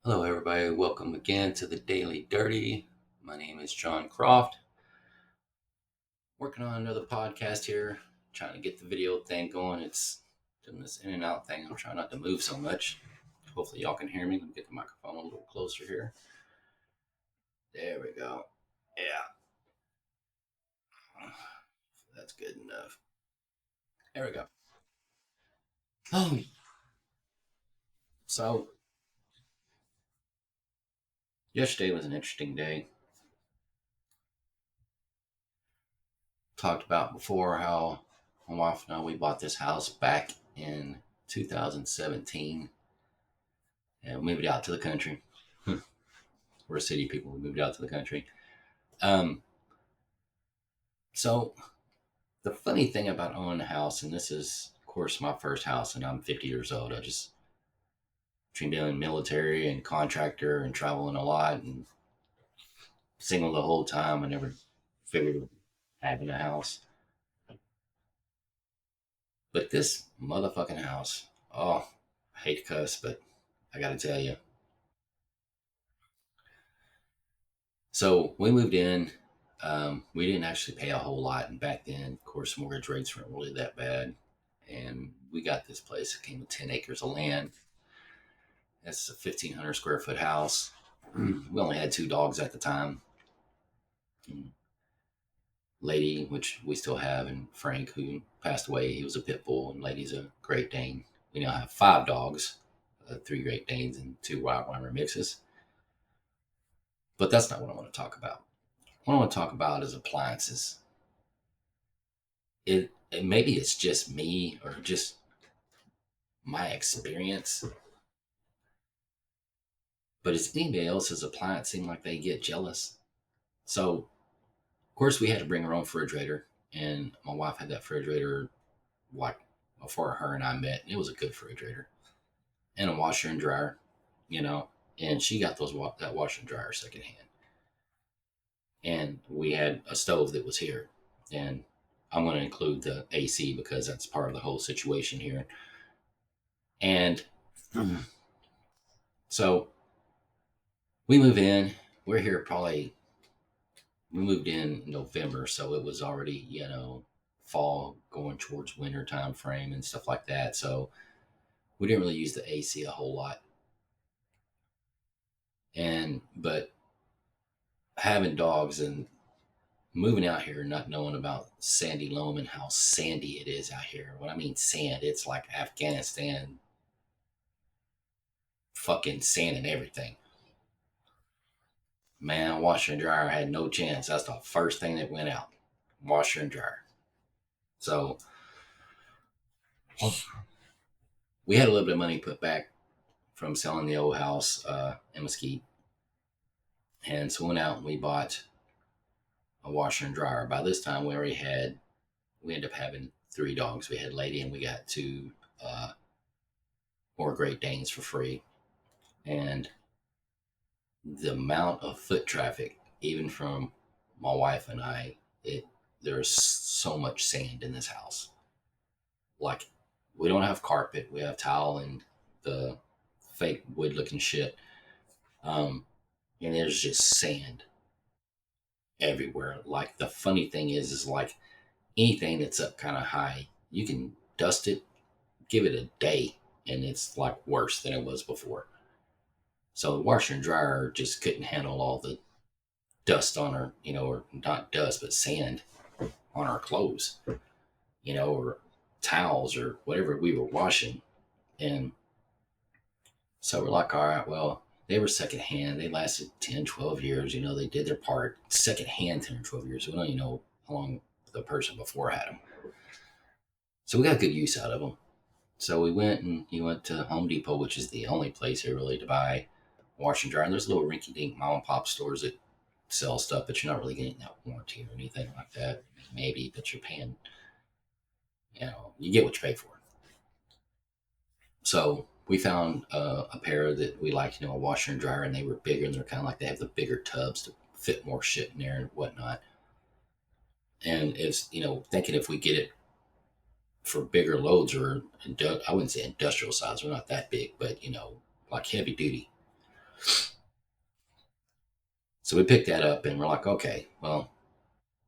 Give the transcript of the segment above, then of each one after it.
Hello, everybody. Welcome again to the Daily Dirty. My name is John Croft. Working on another podcast here, trying to get the video thing going. It's doing this in and out thing. I'm trying not to move so much. Hopefully, y'all can hear me. Let me get the microphone a little closer here. There we go. Yeah, that's good enough. There we go. Oh, so yesterday was an interesting day. Talked about before how my wife and I we bought this house back in 2017 and we moved out to the country. We're city people. We moved out to the country. Um, so the funny thing about owning a house, and this is, of course, my first house, and I'm 50 years old. I just between doing military and contractor and traveling a lot and single the whole time. I never figured having a house, but this motherfucking house. Oh, I hate to cuss, but I got to tell you. So we moved in. We didn't actually pay a whole lot, and back then, of course, mortgage rates weren't really that bad. And we got this place. It came with 10 acres of land. It's a 1,500 square foot house. We only had two dogs at the time. Lady, which we still have, and Frank, who passed away, he was a pit bull, and Lady's a Great Dane. We now have five dogs, three Great Danes, and two Rottweiler mixes. But that's not what I want to talk about. What I want to talk about is appliances. Maybe it's just me or just my experience, but does anybody else's appliance seem like they get jealous? So, of course, we had to bring our own refrigerator, and my wife had that refrigerator like before her and I met. It was a good refrigerator and a washer and dryer, you know. And she got that washer and dryer secondhand. And we had a stove that was here, and I'm going to include the AC because that's part of the whole situation here. And so we move in. We're here probably we moved in November, so it was already, fall going towards winter time frame and stuff like that. So we didn't really use the AC a whole lot. And but having dogs and moving out here, not knowing about sandy loam and how sandy it is out here. When I mean sand, it's like Afghanistan fucking sand and everything. Man, washer and dryer had no chance. That's the first thing that went out. Washer and dryer. So we had a little bit of money put back from selling the old house in Mesquite. And so we went out and we bought a washer and dryer. By this time, we ended up having three dogs. We had Lady and we got two more Great Danes for free. And the amount of foot traffic, even from my wife and I, there's so much sand in this house. Like, we don't have carpet, we have tile and the fake wood looking shit. Um, and there's just sand everywhere. Like, the funny thing is like anything that's up kind of high, you can dust it, give it a day, and it's like worse than it was before. So the washer and dryer just couldn't handle all the dust on our, or not dust, but sand on our clothes, or towels or whatever we were washing. And so we're like, all right, well, they were secondhand. They lasted 10, 12 years. They did their part. Secondhand 10 or 12 years. We don't even know how long the person before had them. So we got good use out of them. So we went and he went to Home Depot, which is the only place here really to buy wash and dryer. And there's little rinky dink mom and pop stores that sell stuff, but you're not really getting that warranty or anything like that. Maybe, but you're paying, you get what you pay for. So we found a pair that we liked, a washer and dryer, and they were bigger and they're kind of like they have the bigger tubs to fit more shit in there and whatnot. And it's, thinking if we get it for bigger loads or I wouldn't say industrial size, we're not that big, but like heavy duty. So we picked that up and we're like, okay, well,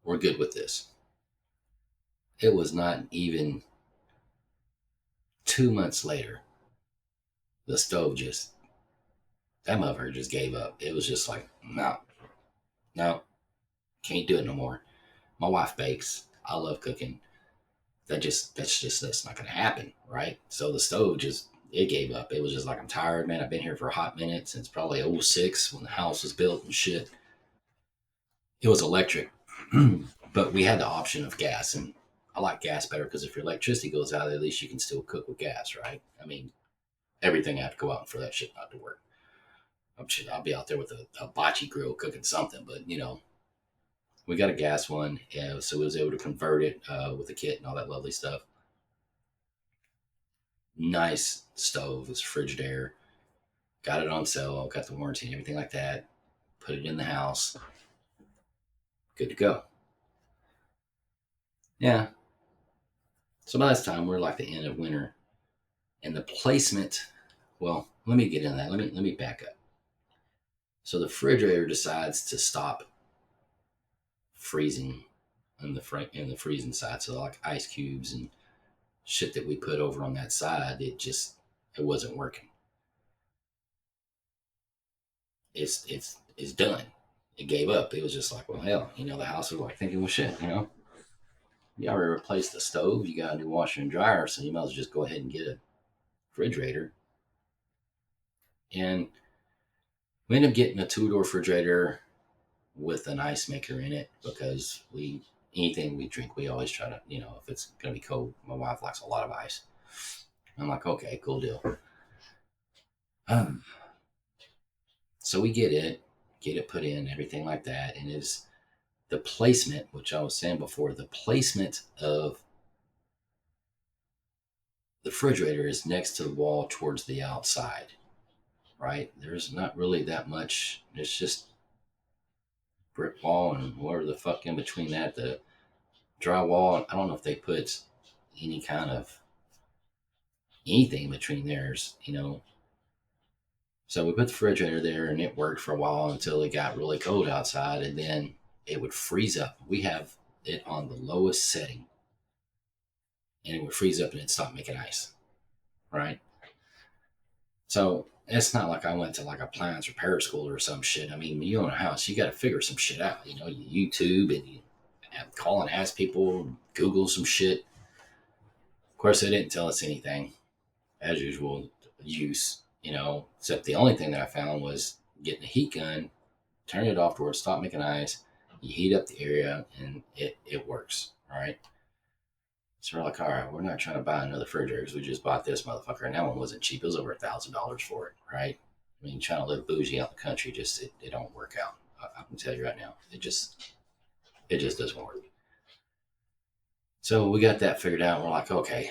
we're good with this. It was not even 2 months later, the stove just, that motherfucker just gave up. It was just like, no, no, can't do it no more. My wife bakes. I love cooking. That's not going to happen. Right. So the stove just, it gave up. It was just like, I'm tired, man. I've been here for a hot minute since probably '06 when the house was built and shit. It was electric, but we had the option of gas, and I like gas better because if your electricity goes out, at least you can still cook with gas, right? I mean, everything I have to go out for that shit not to work. I'll be out there with a bocce grill cooking something, but we got a gas one, yeah, so we was able to convert it with the kit and all that lovely stuff. Nice stove, it's Frigidaire. Got it on sale, got the warranty and everything like that. Put it in the house, good to go. Yeah. So by this time we're like the end of winter, and the placement. Well, let me get into that. Let me back up. So the refrigerator decides to stop freezing in the freezing side. So like ice cubes and shit that we put over on that side, it wasn't working. It's done. It gave up. It was just like, well, hell, the house was like thinking, well, shit, you already replaced the stove. You got a new washer and dryer, so you might as well just go ahead and get a refrigerator. And we ended up getting a two-door refrigerator with an ice maker in it because anything we drink, we always try to, if it's gonna be cold, my wife likes a lot of ice. I'm like, okay, cool deal. Um, so we get it put in, everything like that, and it's the placement, which I was saying before, the placement of the refrigerator is next to the wall towards the outside, right? There's not really that much. It's just brick wall and whatever the fuck in between that, the drywall. I don't know if they put any kind of anything between theirs. So we put the refrigerator there and it worked for a while until it got really cold outside and then it would freeze up. We have it on the lowest setting and it would freeze up and it'd stop making ice, right? So it's not like I went to like appliance repair school or some shit. I mean, you own a house, you got to figure some shit out. You YouTube and you call and ask people, Google some shit. Of course, they didn't tell us anything, as usual, except the only thing that I found was getting a heat gun, turn it off to where it stopped making ice, you heat up the area, and it works. All right. So we're like, all right, we're not trying to buy another refrigerator because we just bought this motherfucker, and that one wasn't cheap. It was over $1,000 for it, right? I mean, trying to live bougie out in the country it don't work out. I can tell you right now, it just doesn't work. So we got that figured out. We're like, okay,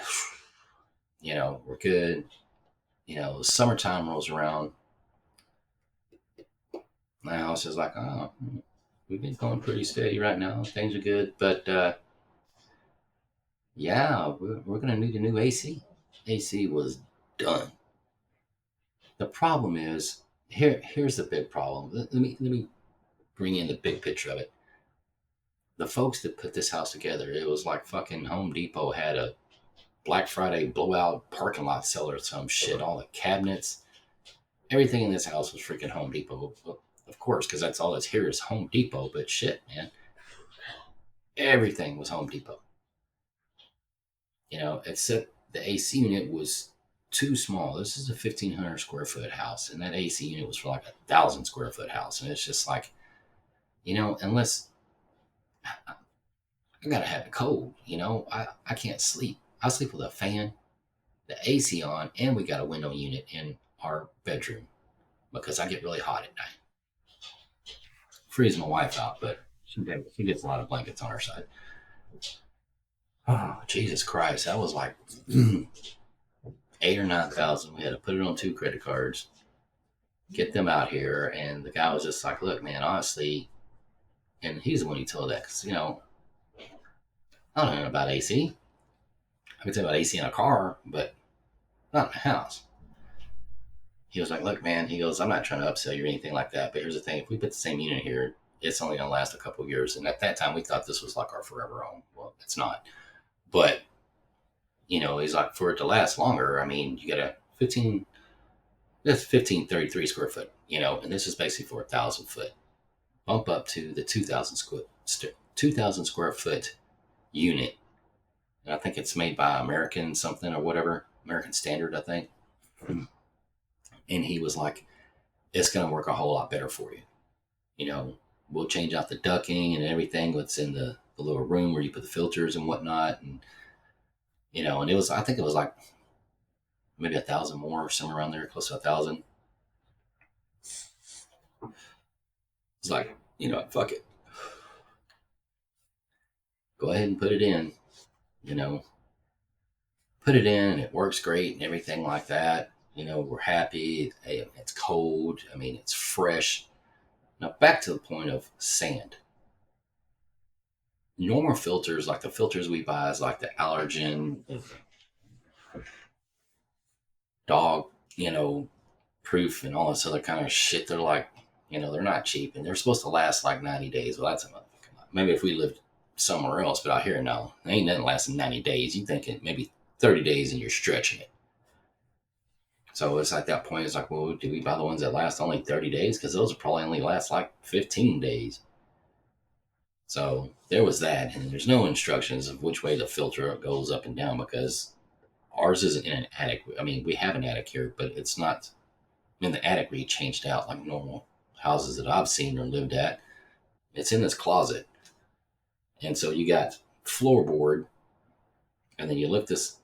we're good. Summertime rolls around. My house is like, oh, we've been going pretty steady right now. Things are good, but yeah, we're gonna need a new AC. AC was done. The problem is here's the big problem. Let me bring in the big picture of it. The folks that put this house together, it was like fucking Home Depot had a Black Friday blowout parking lot sale or some shit. All the cabinets, everything in this house was freaking Home Depot. Of course, because that's all that's here is Home Depot. But shit, man, everything was Home Depot. Except the AC unit was too small. This is a 1,500 square foot house, and that AC unit was for like 1,000 square foot house. And it's just like, unless I gotta have it cold, I can't sleep. I sleep with a fan, the AC on, and we got a window unit in our bedroom because I get really hot at night. Freeze my wife out, but she gets a lot of blankets on her side. Oh, Jesus Christ. That was like 8 or 9 thousand. We had to put it on 2 credit cards, get them out here. And the guy was just like, look, man, honestly, and he's the one who told that because, I don't know about AC. I can tell about AC in a car, but not in a house. He was like, look, man, he goes, I'm not trying to upsell you or anything like that. But here's the thing, if we put the same unit here, it's only going to last a couple of years. And at that time, we thought this was like our forever home. Well, it's not. But, he's like, for it to last longer, I mean, you got a 1533 square foot, and this is basically for 1,000 foot. Bump up to the 2,000 square foot unit. And I think it's made by American something or whatever, American Standard, I think. And he was like, it's going to work a whole lot better for you. You know, we'll change out the ducking and everything that's in the little room where you put the filters and whatnot. And it was, I think it was like maybe 1,000 more, somewhere around there, close to 1,000. It's like, fuck it. Go ahead and put it in, you know, put it in and it works great and everything like that. We're happy. It's cold. I mean, it's fresh. Now, back to the point of sand. Normal filters, like the filters we buy, is like the allergen, dog, proof, and all this other kind of shit. They're like, they're not cheap and they're supposed to last like 90 days. Well, that's a motherfucking lot. Maybe if we lived somewhere else, but out here, no, ain't nothing lasting 90 days. You thinking maybe 30 days and you're stretching it. So it's at that point, it's like, well, do we buy the ones that last only 30 days? Because those will probably only last like 15 days. So there was that. And there's no instructions of which way the filter goes up and down because ours isn't in an attic. I mean, we have an attic here, but it's not, I mean, the attic we changed out like normal houses that I've seen or lived at. It's in this closet. And so you got floorboard, and then you lift this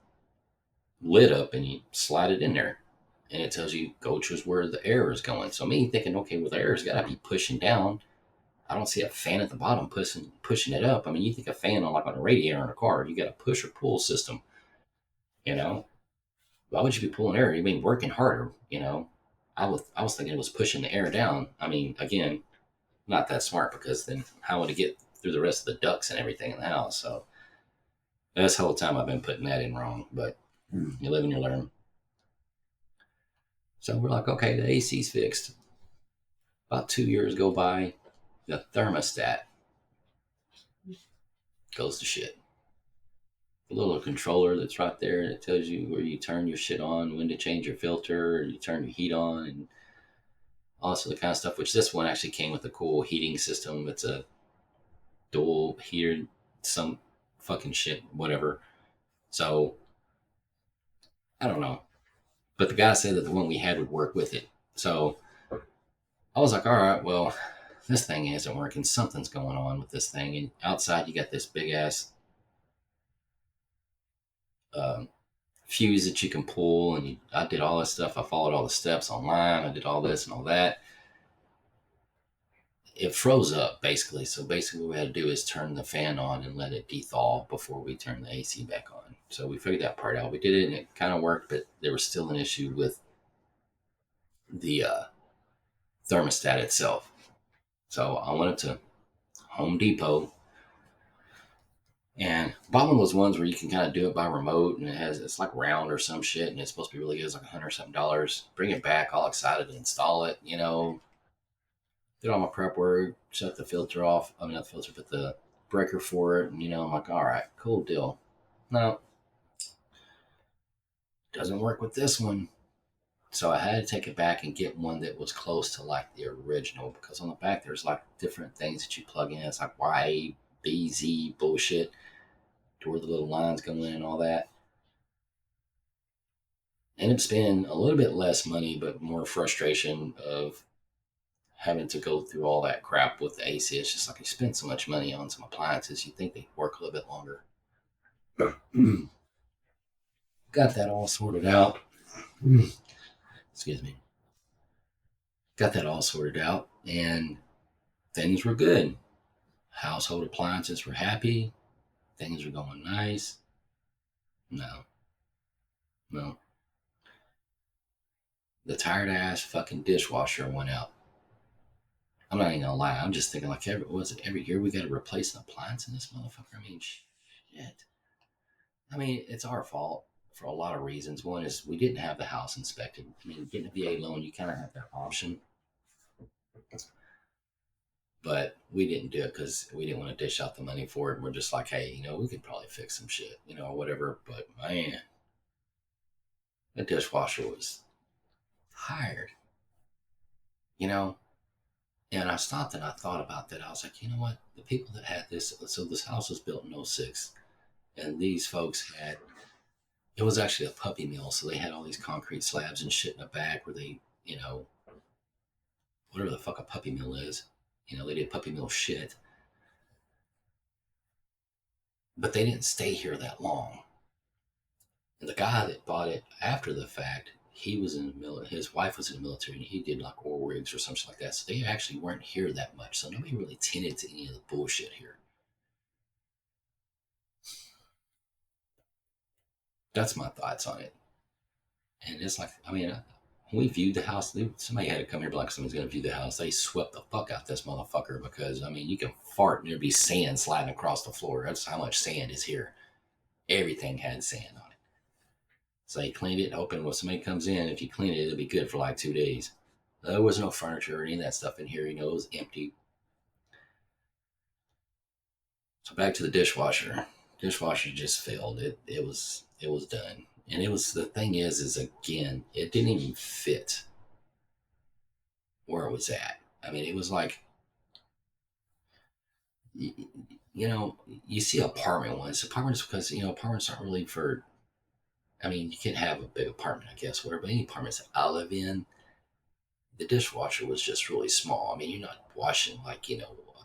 lid up and you slide it in there. And it tells you go choose where the air is going. So me thinking, okay, well, the air has got to be pushing down. I don't see a fan at the bottom pushing it up. I mean, you think a fan on a radiator in a car, you got a push or pull system. You know, why would you be pulling air? You mean working harder? I was thinking it was pushing the air down. I mean, again, not that smart because then how would it get through the rest of the ducts and everything in the house? So that's the whole time I've been putting that in wrong. But you live and you learn. So we're like, okay, the AC's fixed. About 2 years go by, the thermostat goes to shit. The little controller that's right there that tells you where you turn your shit on, when to change your filter, or you turn your heat on, and also the kind of stuff. Which this one actually came with a cool heating system. It's a dual heater, some fucking shit, whatever. So I don't know, but the guy said that the one we had would work with it. So I was like, all right, well, this thing isn't working. Something's going on with this thing. And outside, you got this big ass um, fuse that you can pull. And I did all this stuff. I followed all the steps online. I did all this and all that. It froze up basically. So basically, what we had to do is turn the fan on and let it dethaw before we turn the AC back on. So we figured that part out. We did it and it kind of worked, but there was still an issue with the thermostat itself. So I went up to Home Depot and bought one of those ones where you can kind of do it by remote and it's like round or some shit and it's supposed to be really good. It's like $100 something. Bring it back, all excited to install it, did all my prep work, shut the filter off. I mean, not the filter, but the breaker for it. And, I'm like, all right, cool deal. No, doesn't work with this one. So I had to take it back and get one that was close to like the original because on the back there's like different things that you plug in. It's like Y, B, Z bullshit to where the little lines go in and all that. End up spending a little bit less money, but more frustration of having to go through all that crap with the AC. It's just like you spend so much money on some appliances, you think they work a little bit longer. Got that all sorted out. Excuse me. Got that all sorted out, and things were good. Household appliances were happy. Things were going nice. No, no. The tired ass fucking dishwasher went out. I'm not even gonna lie. I'm just thinking like every year we got to replace an appliance in this motherfucker. I mean, shit. I mean, it's our fault. for a lot of reasons. One is we didn't have the house inspected. I mean, getting a VA loan, you kind of have that option, but we didn't do it because we didn't want to dish out the money for it. And we're just like, hey, we could probably fix some shit, or whatever. But man, the dishwasher was tired, you know. And I stopped and I thought about that. I was like, you know what? The people that had this, so this house was built in '06, and these folks had, it was actually a puppy mill. So they had all these concrete slabs and shit in the back where they, whatever the fuck a puppy mill is, they did puppy mill shit. But they didn't stay here that long. And the guy that bought it after the fact, he was in the military. His wife was in the military, and he did like oil rigs or something like that. So they actually weren't here that much. So nobody really tended to any of the bullshit here. That's my thoughts on it. And it's like, I mean, when we viewed the house, somebody had to come here, like somebody's going to view the house. They swept the fuck out this motherfucker because, I mean, you can fart and there'd be sand sliding across the floor. That's how much sand is here. Everything had sand on it. So they cleaned it, hoping when somebody comes in, if you clean it, it'll be good for like 2 days. There was no furniture or any of that stuff in here. It was empty. So back to the dishwasher. Dishwasher just failed. It was done. And it was, the thing is again, it didn't even fit where it was at. I mean, it was like, you, you see apartment ones. Apartments, because, apartments aren't really for, I mean, you can have a big apartment, I guess, whatever, but any apartments that I live in, the dishwasher was just really small. I mean, you're not washing like, a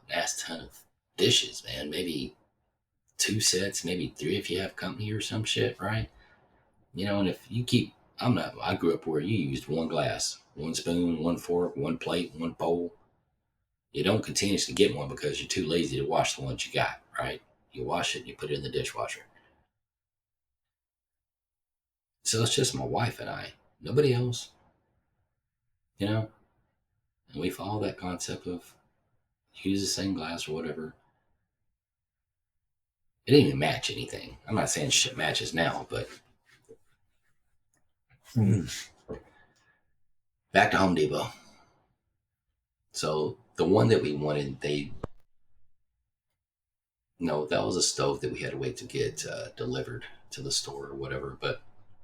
nice ton of dishes, man. Maybe two sets, maybe three if you have company or some shit, right? And if you keep, I grew up where you used one glass, one spoon, one fork, one plate, one bowl. You don't continuously get one because you're too lazy to wash the ones you got, right? You wash it and you put it in the dishwasher. So it's just my wife and I, nobody else, you know? And we follow that concept of use the same glass or whatever. It didn't even match anything. I'm not saying shit matches now, but back to Home Depot. So the one that we wanted, no, that was a stove that we had to wait to get delivered to the store or whatever. But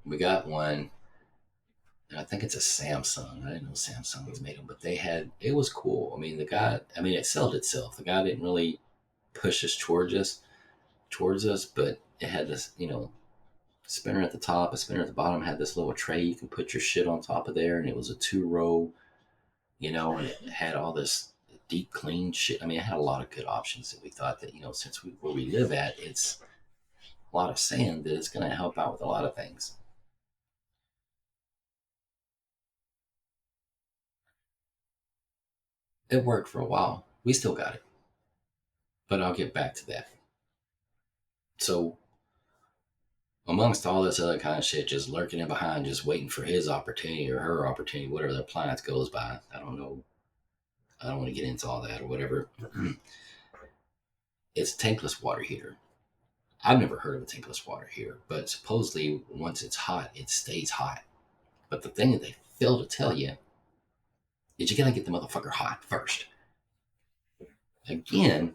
we got one, and I think it's a Samsung. I didn't know Samsung was made them, but it was cool. I mean, it sold itself. The guy didn't really push us towards us, but it had this, spinner at the top, a spinner at the bottom, had this little tray you can put your shit on top of there, and it was a 2 row, and it had all this deep clean shit. I mean, it had a lot of good options that we thought that, since where we live at, it's a lot of sand, that it's going to help out with a lot of things. It worked for a while. We still got it, but I'll get back to that. So, amongst all this other kind of shit, just lurking in behind, just waiting for his opportunity or her opportunity, whatever the appliance goes by. I don't know. I don't want to get into all that or whatever. It's a tankless water heater. I've never heard of a tankless water heater, but supposedly once it's hot, it stays hot. But the thing that they fail to tell you is you gotta get the motherfucker hot first. Again,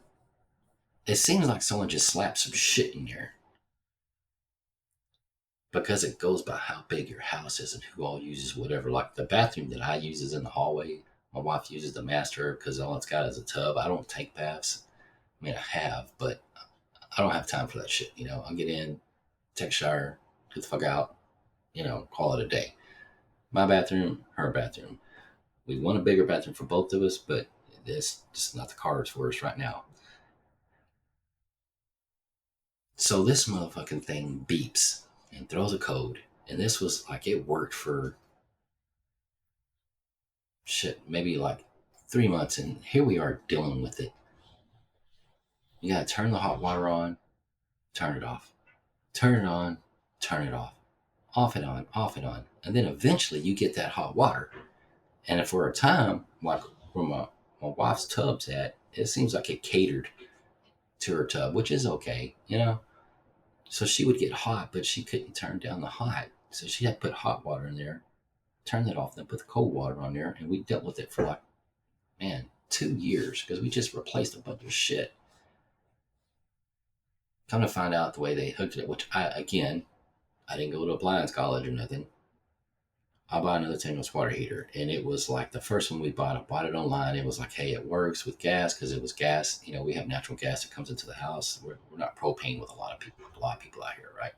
it seems like someone just slapped some shit in there because it goes by how big your house is and who all uses whatever. Like the bathroom that I use is in the hallway. My wife uses the master because all it's got is a tub. I don't take baths. I mean, I have, but I don't have time for that shit. I'll get in, take a shower, get the fuck out, call it a day. My bathroom, her bathroom. We want a bigger bathroom for both of us, but it's just not the cards for us right now. So this motherfucking thing beeps and throws a code. And this was like, it worked for shit, maybe like 3 months. And here we are dealing with it. You gotta turn the hot water on, turn it off, turn it on, turn it off and on, off and on. And then eventually you get that hot water. And for a time, like where my wife's tub's at, it seems like it catered to her tub, which is okay, So she would get hot, but she couldn't turn down the hot. So she had to put hot water in there, turn that off, then put the cold water on there. And we dealt with it for like, man, 2 years because we just replaced a bunch of shit. Come to find out the way they hooked it, which again, I didn't go to appliance college or nothing. I bought another tankless water heater, and it was like the first one we bought. I bought it online. It was like, hey, it works with gas because it was gas. You know, we have natural gas that comes into the house. We're not propane with a lot of people. A lot of people out here, right?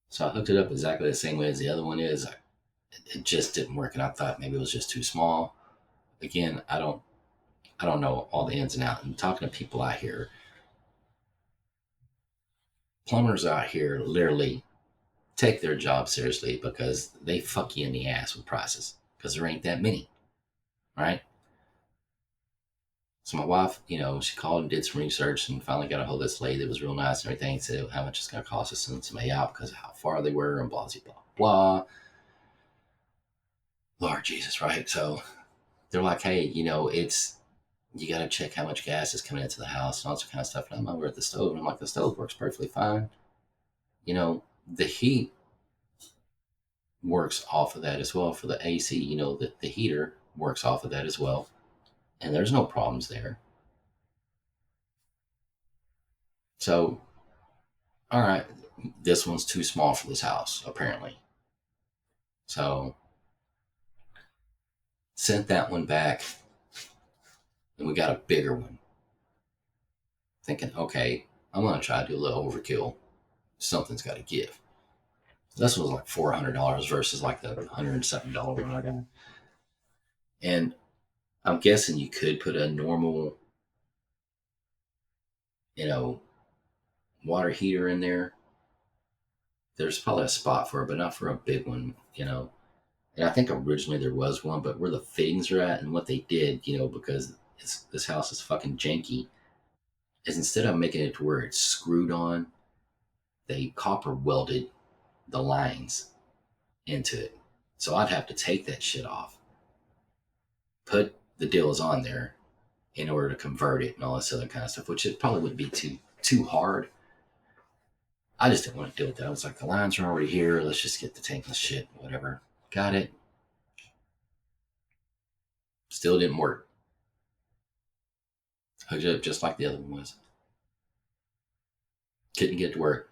So I hooked it up exactly the same way as the other one is. It just didn't work, and I thought maybe it was just too small. Again, I don't know all the ins and outs. And talking to people out here, plumbers out here literally take their job seriously because they fuck you in the ass with prices because there ain't that many, right? So my wife, you know, she called and did some research and finally got a hold of this lady that was real nice and everything. Said how much it's going to cost us to send somebody out because of how far they were and blah, blah, blah, blah. Lord Jesus, right? So they're like, hey, you know, you got to check how much gas is coming into the house and all that kind of stuff. And I'm over at the stove and I'm like, the stove works perfectly fine. You know, the heat works off of that as well for the AC. You know, the heater works off of that as well. And there's no problems there. So, all right, this one's too small for this house, apparently. So, sent that one back and we got a bigger one. Thinking, okay, I'm going to try to do a little overkill. Something's got to give. This was like $400 versus like the $107 one I got. And I'm guessing you could put a normal, you know, water heater in there. There's probably a spot for it, but not for a big one, you know. And I think originally there was one, but where the fittings are at and what they did, you know, because this house is fucking janky, is instead of making it to where it's screwed on, they copper welded the lines into it. So I'd have to take that shit off, put the deals on there in order to convert it and all this other kind of stuff, which it probably would be too hard. I just didn't want to deal with that. I was like, the lines are already here. Let's just get the tankless shit, whatever. Got it. Still didn't work. Hooked it up just like the other one was. Couldn't get it to work.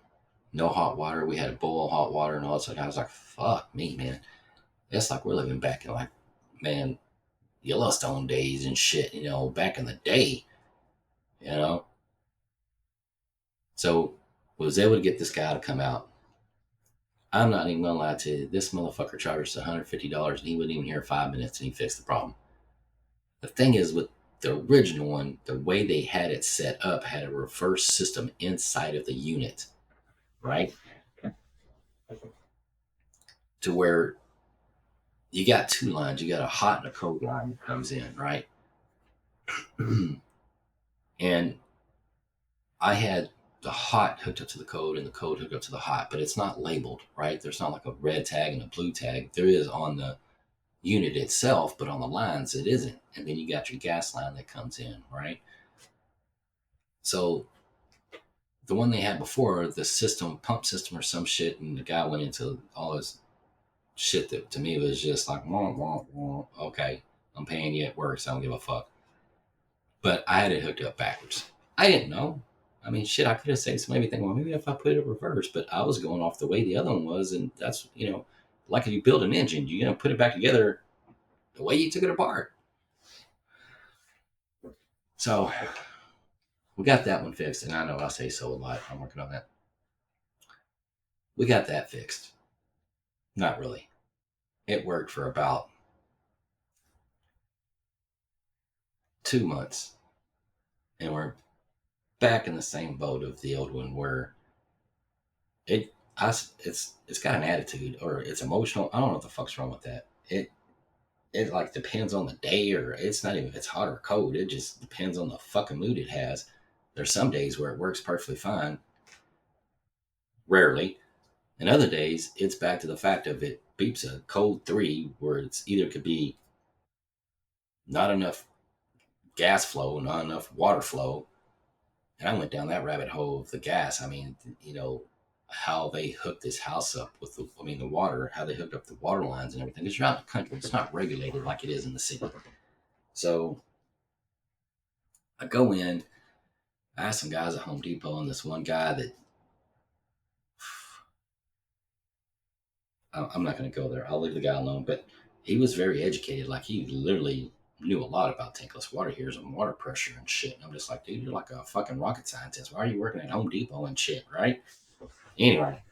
No hot water. We had a boil of hot water and all that. I was like, fuck me, man. It's like we're living back in like, man, Yellowstone days and shit, you know, back in the day, you know. So was able to get this guy to come out. I'm not even gonna lie to you. This motherfucker charged us $150 and he wouldn't even hear 5 minutes and he fixed the problem. The thing is with the original one, the way they had it set up had a reverse system inside of the unit, right? To where you got two lines. You got a hot and a cold line that comes in, right? And I had the hot hooked up to the cold and the cold hooked up to the hot, but it's not labeled, right? There's not like a red tag and a blue tag. There is on the unit itself, but on the lines it isn't. And then you got your gas line that comes in, right? So the one they had before, the system, pump system or some shit, and the guy went into all this shit that to me was just like, wah, wah, wah. Okay, I'm paying you, it works, I don't give a fuck. But I had it hooked up backwards. I didn't know. I mean, shit, I could have said some maybe thinking, well, maybe if I put it in reverse, but I was going off the way the other one was, and that's, you know, like if you build an engine, you're gonna put it back together the way you took it apart. So we got that one fixed, and I know I say so a lot. I'm working on that. We got that fixed. Not really. It worked for about 2 months, and we're back in the same boat of the old one where it's got an attitude or it's emotional. I don't know what the fuck's wrong with that. It like depends on the day, or it's not even if it's hot or cold. It just depends on the fucking mood it has. There's some days where it works perfectly fine, rarely, and other days it's back to the fact of it beeps a cold three where it's either could be not enough gas flow, not enough water flow, And I went down that rabbit hole of the gas. I mean, how they hooked this house up with the water, how they hooked up the water lines and everything. Because you're out in the country, it's not regulated like it is in the city. So I go in, I asked some guys at Home Depot, and this one guy that I'm not going to go there. I'll leave the guy alone. But he was very educated. Like he literally knew a lot about tankless water heaters and water pressure and shit. And I'm just like, dude, you're like a fucking rocket scientist. Why are you working at Home Depot and shit, right? Anyway,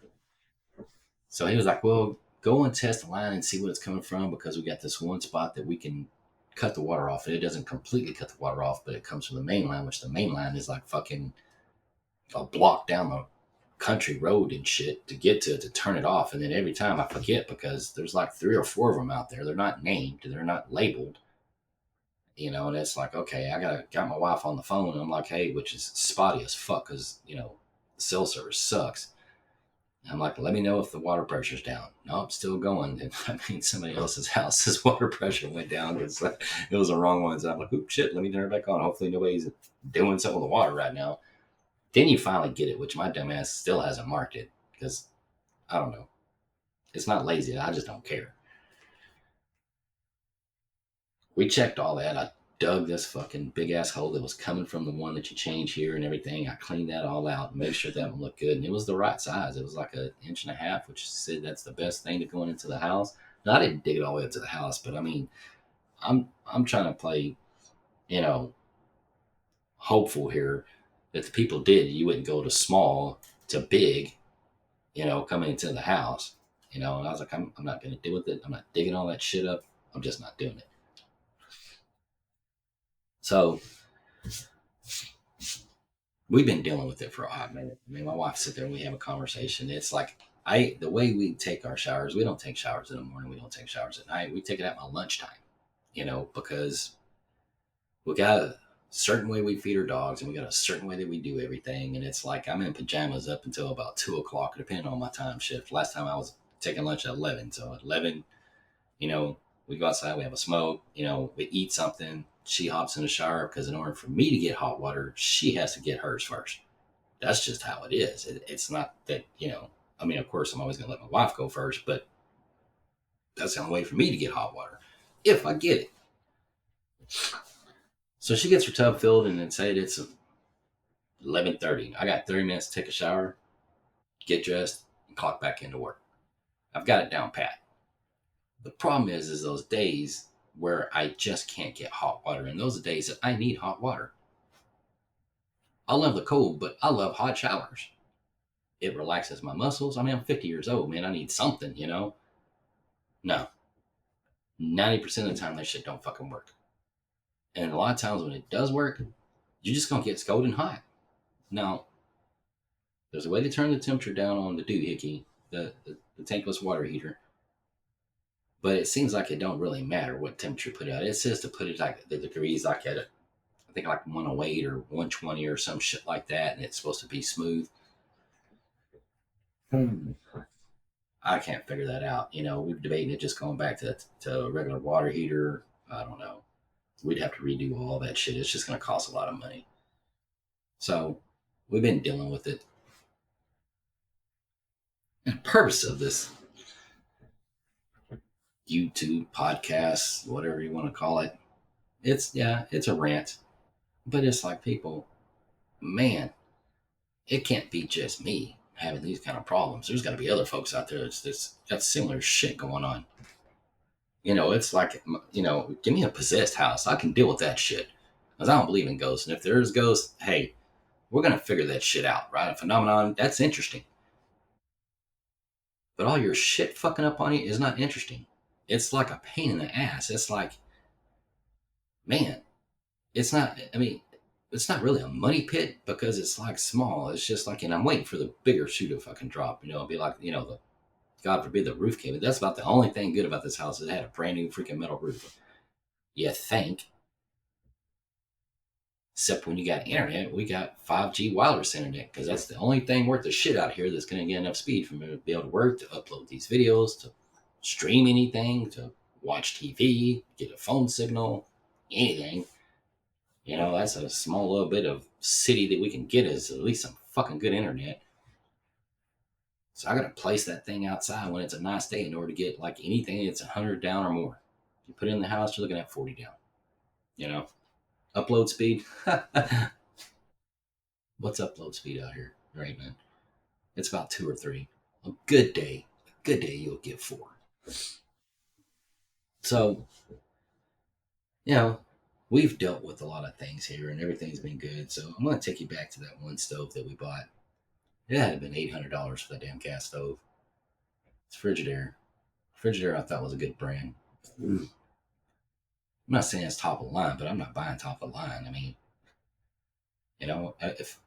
so he was like, well, go and test the line and see what it's coming from because we got this one spot that we can cut the water off. And it doesn't completely cut the water off, but it comes from the main line, which the main line is like fucking a block down the country road and shit to get to turn it off. And then every time I forget because there's like 3 or 4 of them out there. They're not named, they're not labeled, and it's like, okay, got my wife on the phone and I'm like, hey, which is spotty as fuck because, cell service sucks. I'm like, let me know if the water pressure's down. No, it's still going. And I mean, somebody else's house's water pressure went down because it was the wrong one. So I'm like, oop, shit, let me turn it back on. Hopefully nobody's doing something with the water right now. Then you finally get it, which my dumbass still hasn't marked it because I don't know. It's not lazy. I just don't care. We checked all that. I dug this fucking big ass hole that was coming from the one that you change here and everything. I cleaned that all out and made sure that one looked good. And it was the right size. It was like an inch and a half, which said that's the best thing to going into the house. Now, I didn't dig it all the way up to the house, but I mean, I'm trying to play, you know, hopeful here that the people did. You wouldn't go to small to big, coming into the house, And I was like, I'm not going to deal with it. I'm not digging all that shit up. I'm just not doing it. So we've been dealing with it for a hot minute. I mean, my wife sit there and we have a conversation. It's like the way we take our showers, we don't take showers in the morning. We don't take showers at night. We take it at my lunchtime, because we got a certain way we feed our dogs and we got a certain way that we do everything. And it's like I'm in pajamas up until about 2 o'clock, depending on my time shift. Last time I was taking lunch at 11. So at 11, we go outside, we have a smoke, we eat something. She hops in the shower because in order for me to get hot water, she has to get hers first. That's just how it is. It's not that, I mean, of course, I'm always going to let my wife go first, but that's the only way for me to get hot water if I get it. So she gets her tub filled and then say it's 11:30. I got 30 minutes to take a shower, get dressed, and clock back into work. I've got it down pat. The problem is those days where I just can't get hot water. And those are days that I need hot water. I love the cold, but I love hot showers. It relaxes my muscles. I mean, I'm 50 years old, man. I need something. No, 90% of the time that shit don't fucking work. And a lot of times when it does work, you're just gonna get scolding hot. Now, there's a way to turn the temperature down on the doohickey, the tankless water heater, but it seems like it don't really matter what temperature you put it at. It says to put it like the degrees like at I think like 108 or 120 or some shit like that, and it's supposed to be smooth. I can't figure that out. We're debating it just going back to a regular water heater. I don't know. We'd have to redo all that shit. It's just going to cost a lot of money. So we've been dealing with it. And the purpose of this YouTube podcast, whatever you want to call it, it's a rant, but it's like people, man, it can't be just me having these kind of problems. There's got to be other folks out there that's got similar shit going on. It's like, give me a possessed house. I can deal with that shit. Because I don't believe in ghosts. And if there is ghosts, hey, we're going to figure that shit out, right? A phenomenon, that's interesting. But all your shit fucking up on you is not interesting. It's like a pain in the ass. It's like, man, it's not, I mean, it's not really a money pit because it's like small. It's just like, and I'm waiting for the bigger shoe to fucking drop. It'll be like, the God forbid the roof came in. That's about the only thing good about this house. It had a brand new freaking metal roof. You think? Except when you got internet, we got 5G wireless internet because that's the only thing worth the shit out here that's going to get enough speed for me to be able to work, to upload these videos, to stream anything, to watch TV, get a phone signal, anything. That's a small little bit of city that we can get is at least some fucking good internet. So I got to place that thing outside when it's a nice day in order to get like anything that's 100 down or more. You put it in the house, you're looking at 40 down. You know, upload speed. What's upload speed out here right now? It's about two or three. A good day, you'll get four. So, you know, we've dealt with a lot of things here and everything's been good. So I'm going to take you back to that one stove that we bought. It had been $800 for that damn gas stove. It's Frigidaire. Frigidaire I thought was a good brand. I'm not saying it's top of the line, but I'm not buying top of the line. I mean, if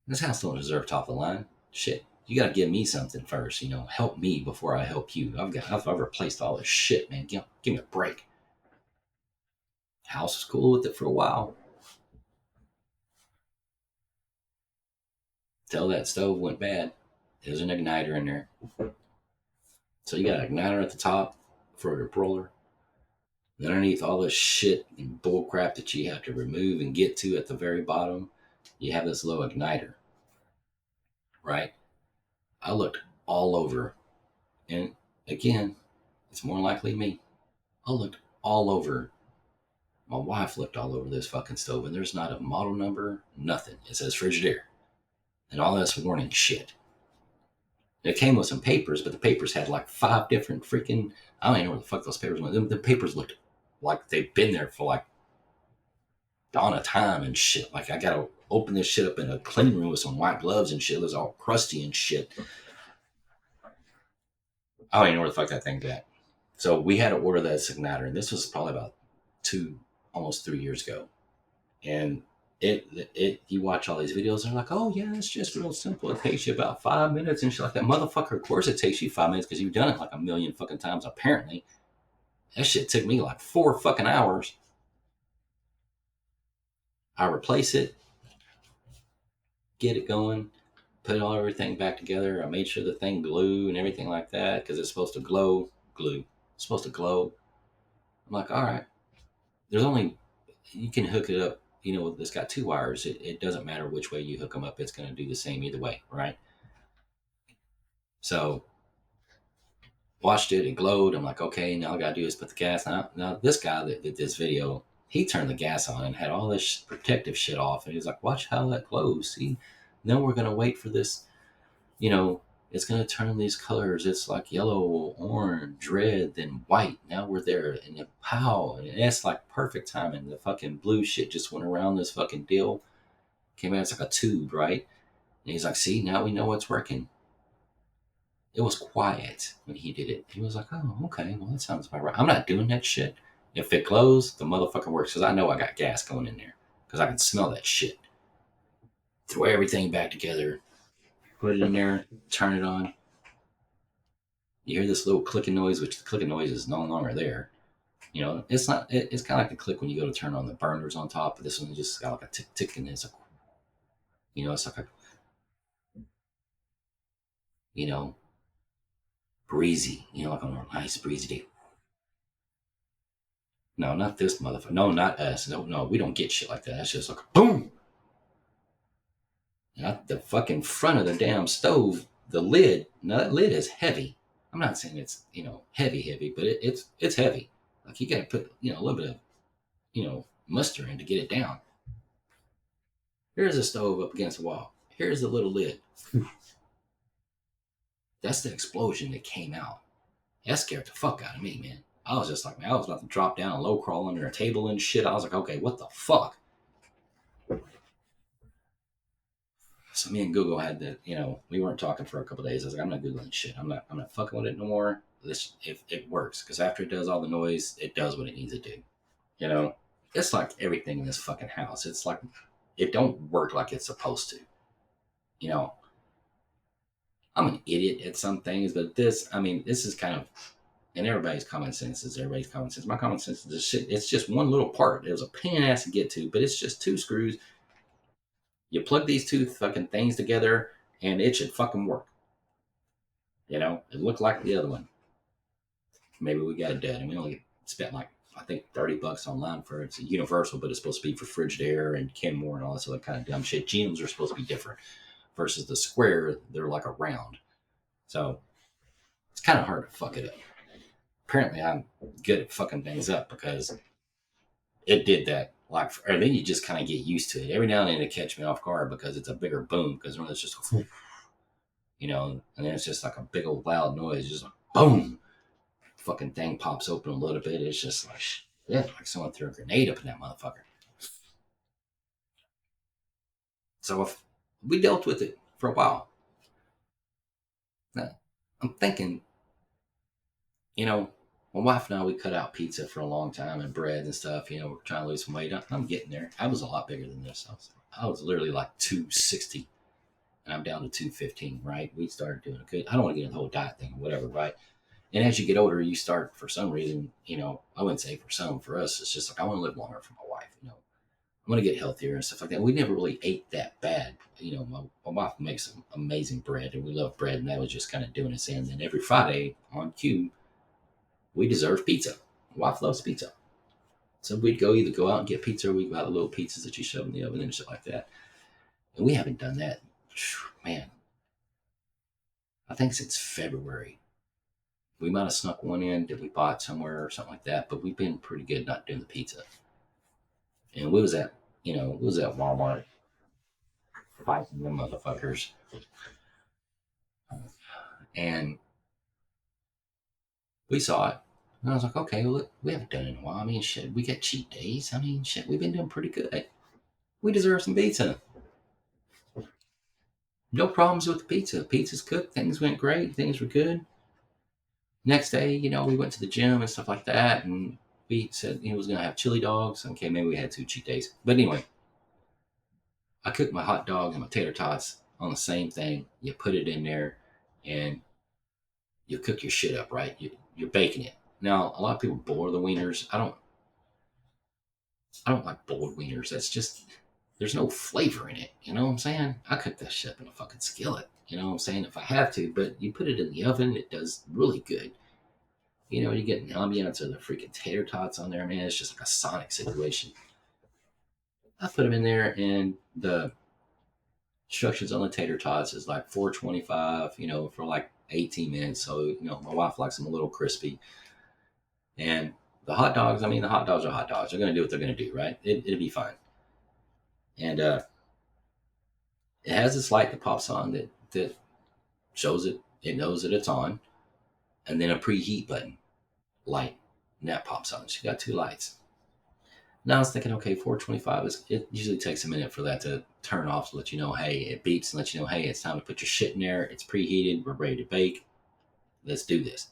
this house don't deserve top of the line, shit, you got to give me something first. Help me before I help you. I've replaced all this shit, man. Give me a break. House was cool with it for a while. Till that stove went bad. There's an igniter in there. So you got an igniter at the top for your broiler. And underneath all this shit and bull crap that you have to remove and get to at the very bottom, you have this little igniter, right? I looked all over, and again, it's more likely me. I looked all over. My wife looked all over this fucking stove, and there's not a model number, nothing. It says Frigidaire, and all this warning shit. It came with some papers, but the papers had like five different freaking. I don't even know where the fuck those papers went. The papers looked like they've been there for like dawn of time and shit. Like I gotta open this shit up in a cleaning room with some white gloves and shit. It was all crusty and shit. I don't even know where the fuck that thing's at. So we had to order that igniter, and this was probably about almost 3 years ago. And you watch all these videos, and they're like, oh yeah, it's just real simple. It takes you about 5 minutes and shit like that. Motherfucker, of course it takes you 5 minutes because you've done it like a million fucking times. Apparently, that shit took me like 4 fucking hours. I replace it, get it going, put everything back together. I made sure the thing glue and everything like that because it's supposed to glue. It's supposed to glow. I'm like, all right. There's only you can hook it up. It's got two wires. It doesn't matter which way you hook them up. It's going to do the same either way, right? So watched it. It glowed. I'm like, okay, now all I got to do is put the gas on. Now this guy that did this video, he turned the gas on and had all this protective shit off. And he was like, watch how that glows. See, then we're going to wait for this you know, it's going to turn these colors. It's like yellow, orange, red, then white. Now we're there. And then pow. And it's like perfect timing. The fucking blue shit just went around this fucking deal. Came out, it's like a tube, right? And he's like, see, now we know what's working. It was quiet when he did it. He was like, oh, okay. Well, that sounds about right. I'm not doing that shit. If it glows, the motherfucker works. Because I know I got gas going in there. Because I can smell that shit. Throw everything back together. Put it in there. Turn it on. You hear this little clicking noise, which the clicking noise is no longer there. It's not. It's kind of like a click when you go to turn on the burners on top, but this one just got like a tick tick, and it's like a you know breezy, like a nice breezy day. No, not this motherfucker. No, not us. No, no, we don't get shit like that. That's just like a boom. Not the fucking front of the damn stove. The lid. Now that lid is heavy. I'm not saying it's heavy, but it's heavy. Like you got to put a little bit of muster in to get it down. Here's a stove up against the wall. Here's the little lid. That's the explosion that came out. That scared the fuck out of me, man. I was just like, man, I was about to drop down and low crawl under a table and shit. I was like, okay, what the fuck? So me and Google had that, we weren't talking for a couple of days. I was like, I'm not Googling shit. I'm not fucking with it no more. This, if it works, because after it does all the noise, it does what it needs to do. You know, it's like everything in this fucking house. It's like it don't work like it's supposed to. You know, I'm an idiot at some things, but this is kind of, and everybody's common sense is everybody's common sense. My common sense is this shit. It's just one little part. It was a pain in the ass to get to, but it's just two screws. You plug these two fucking things together, and it should fucking work. It looked like the other one. Maybe we got it dead, and we only spent like I think $30 online for it's a universal, but it's supposed to be for Frigidaire and Kenmore and all this other kind of dumb shit. GMs are supposed to be different versus the square. They're like a round, so it's kind of hard to fuck it up. Apparently, I'm good at fucking things up because it did that. Like, and then you just kind of get used to it. Every now and then it catch me off guard because it's a bigger boom. Because when it's just, and then it's just like a big old loud noise, just like boom, fucking thing pops open a little bit. It's just like, yeah, like someone threw a grenade up in that motherfucker. So if we dealt with it for a while. Now, I'm thinking, you know, my wife and I, we cut out pizza for a long time and bread and stuff. We're trying to lose some weight. I'm getting there. I was a lot bigger than this. I was literally like 260 and I'm down to 215, right? We started doing a good, I don't want to get into the whole diet thing or whatever, right? And as you get older, you start, for some reason, I wouldn't say for some, for us, it's just like, I want to live longer for my wife. I'm going to get healthier and stuff like that. We never really ate that bad. My wife makes some amazing bread and we love bread. And that was just kind of doing us in. And every Friday on cue, we deserve pizza. My wife loves pizza. So we'd either go out and get pizza or we'd buy the little pizzas that you shove in the oven and shit like that. And we haven't done that, man, I think since February. We might have snuck one in that we bought somewhere or something like that, but we've been pretty good not doing the pizza. And we was at Walmart fighting them motherfuckers. And we saw it. And I was like, okay, well, we haven't done it in a while. I mean, shit, we got cheat days. I mean, shit, we've been doing pretty good. We deserve some pizza. No problems with the pizza. Pizza's cooked. Things went great. Things were good. Next day, we went to the gym and stuff like that. And we said he was going to have chili dogs. Okay, maybe we had 2 cheat days. But anyway, I cooked my hot dog and my tater tots on the same thing. You put it in there and you cook your shit up, right? You're baking it. Now, a lot of people boil the wieners. I don't like boiled wieners. That's just, there's no flavor in it. You know what I'm saying? I cook that shit up in a fucking skillet. You know what I'm saying? If I have to, but you put it in the oven, it does really good. You get an ambiance of the freaking tater tots on there, man. It's just like a Sonic situation. I put them in there, and the instructions on the tater tots is like 425, for like 18 minutes. So, my wife likes them a little crispy. And the hot dogs, I mean, the hot dogs are hot dogs. They're going to do what they're going to do, right? It'll be fine. And it has this light that pops on that shows it knows that it's on, and then a preheat button light, and that pops on. So you got two lights. Now I was thinking, okay, 425 it usually takes a minute for that to turn off to let you know, hey, it beeps and let you know, hey, it's time to put your shit in there. It's preheated. We're ready to bake. Let's do this.